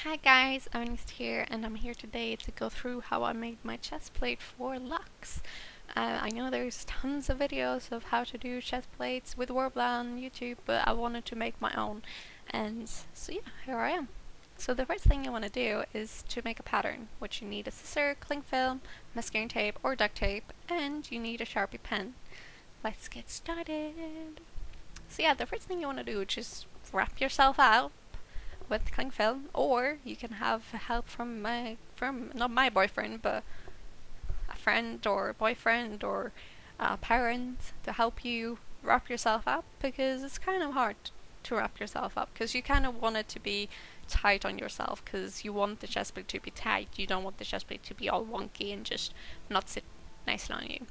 Hi guys, Avnxt here, and I'm here today to go through how I made my chest plate for Lux. I know there's tons of videos of how to do chest plates with Warbler on YouTube, but I wanted to make my own, and so yeah, here I am. So the first thing you want to do is to make a pattern, which you need a scissor, cling film, masking tape or duct tape, and you need a Sharpie pen. Let's get started! So yeah, the first thing you want to do is just wrap yourself out with cling film, or you can have help from not my boyfriend, but a friend or boyfriend or a parent to help you wrap yourself up, because it's kind of hard to wrap yourself up because you kind of want it to be tight on yourself, because you want the chest plate to be tight. You don't want the chest plate to be all wonky and just not sit nicely on you.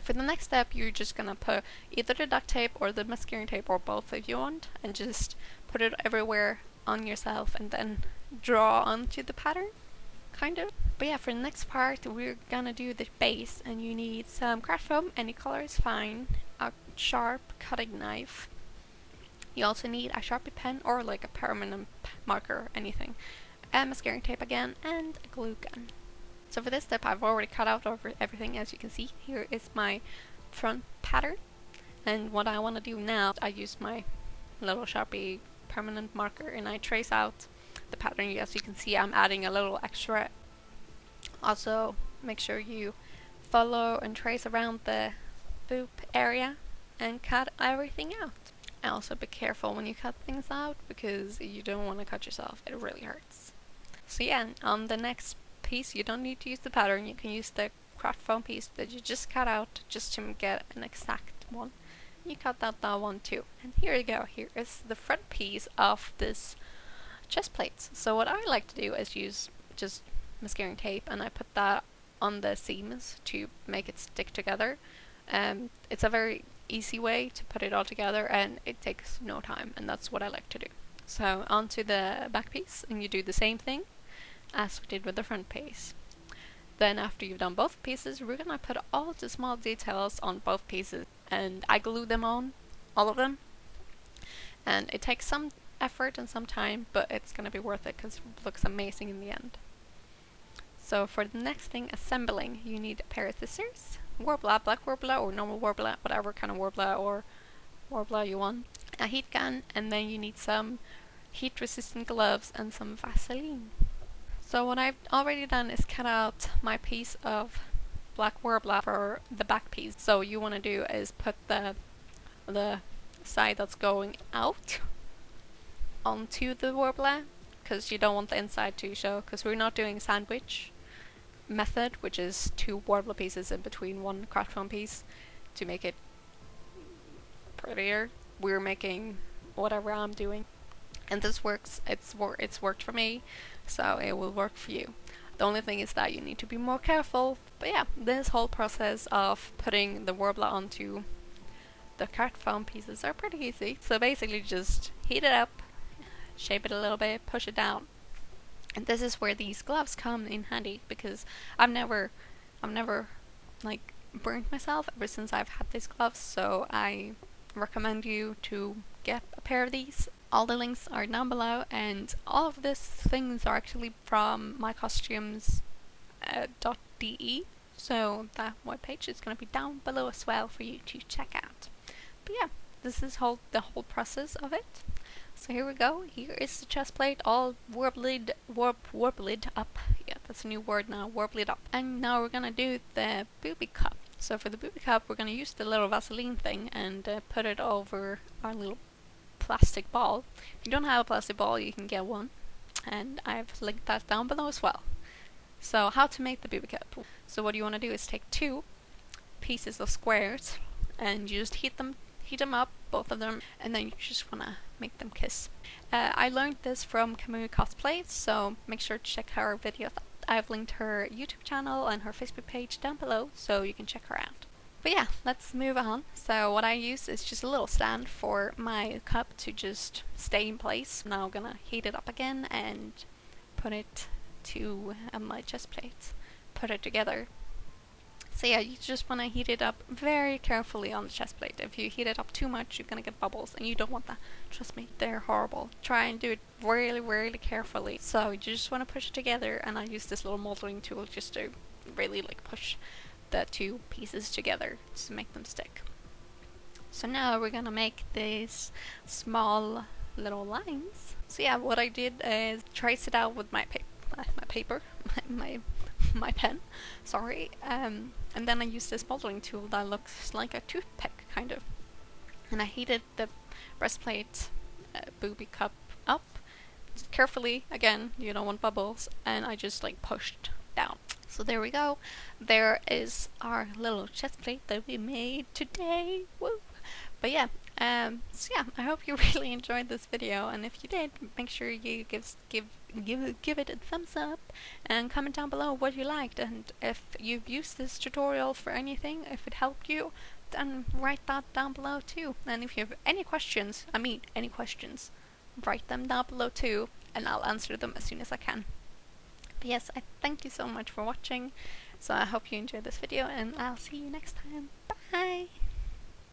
For the next step, you're just gonna put either the duct tape or the masking tape, or both if you want, and just put it everywhere on yourself and then draw onto the pattern, kind of. But yeah, for the next part, we're gonna do the base, and you need some Craftfoam, any color is fine, a sharp cutting knife. You also need a Sharpie pen or like a permanent marker, anything, and masking tape again, and a glue gun. So for this step, I've already cut out over everything. As you can see, here is my front pattern, and what I want to do now, I use my little Sharpie permanent marker and I trace out the pattern. As you can see, I'm adding a little extra. Also, make sure you follow and trace around the boob area and cut everything out. And also be careful when you cut things out, because you don't want to cut yourself, it really hurts. So yeah, on the next piece, you don't need to use the pattern, you can use the Craftfoam piece that you just cut out just to get an exact one. You cut out that one too. And here you go, here is the front piece of this chest plate. So what I like to do is use just masking tape, and I put that on the seams to make it stick together. It's a very easy way to put it all together, and it takes no time, and that's what I like to do. So onto the back piece, and you do the same thing as we did with the front piece. Then after you've done both pieces, we're gonna put all the small details on both pieces, and I glue them on, all of them, and it takes some effort and some time, but it's gonna be worth it because it looks amazing in the end. So for the next thing, assembling, you need a pair of scissors, Warbler, black Warbler or normal Warbler, whatever kind of Warbler or Warbler you want, a heat gun, and then you need some heat resistant gloves and some Vaseline. So what I've already done is cut out my piece of black Warbler for the back piece. So you want to do is put the side that's going out onto the Warbler, because you don't want the inside to show, because we're not doing sandwich method, which is two Warbler pieces in between one Craftfoam piece to make it prettier. We're making whatever I'm doing, and this works. It's worked for me, so it will work for you. The only thing is that you need to be more careful. But yeah, this whole process of putting the Warbler onto the Craftfoam pieces are pretty easy. So basically just heat it up, shape it a little bit, push it down. And this is where these gloves come in handy, because I've never like burnt myself ever since I've had these gloves, so I recommend you to get a pair of these. All the links are down below, and all of these things are actually from mycostumes.de, so that webpage is going to be down below as well for you to check out. But yeah, this is the whole process of it. So here we go, here is the chest plate all warbled up. Yeah, that's a new word now, warbled up. And now we're gonna do the booby cup. So for the booby cup, we're gonna use the little Vaseline thing and put it over our little plastic ball. If you don't have a plastic ball, you can get one, and I've linked that down below as well. So how to make the booby cup. So what you want to do is take two pieces of squares, and you just heat them up, both of them, and then you just want to make them kiss. I learned this from Kamui Cosplay, so make sure to check her video. I've linked her YouTube channel and her Facebook page down below, so you can check her out. But yeah, let's move on. So what I use is just a little stand for my cup to just stay in place. Now I'm gonna heat it up again and put it to my chest plate. Put it together. So yeah, you just want to heat it up very carefully on the chest plate. If you heat it up too much, you're gonna get bubbles, and you don't want that. Trust me, they're horrible. Try and do it really, really carefully. So you just want to push it together, and I use this little moldering tool just to really like push the two pieces together to make them stick. So now we're gonna make these small little lines. So yeah, what I did is trace it out with my paper, my pen, sorry, and then I used this moldering tool that looks like a toothpick, kind of. And I heated the breastplate booby cup up carefully, again, you don't want bubbles, and I just like pushed down. So there we go. There is our little chest plate that we made today. Woo! But yeah, so yeah, I hope you really enjoyed this video, and if you did, make sure you give it a thumbs up and comment down below what you liked, and if you've used this tutorial for anything, if it helped you, then write that down below too. And if you have any questions, write them down below too, and I'll answer them as soon as I can. But yes, I thank you so much for watching, so I hope you enjoyed this video, and I'll see you next time. Bye!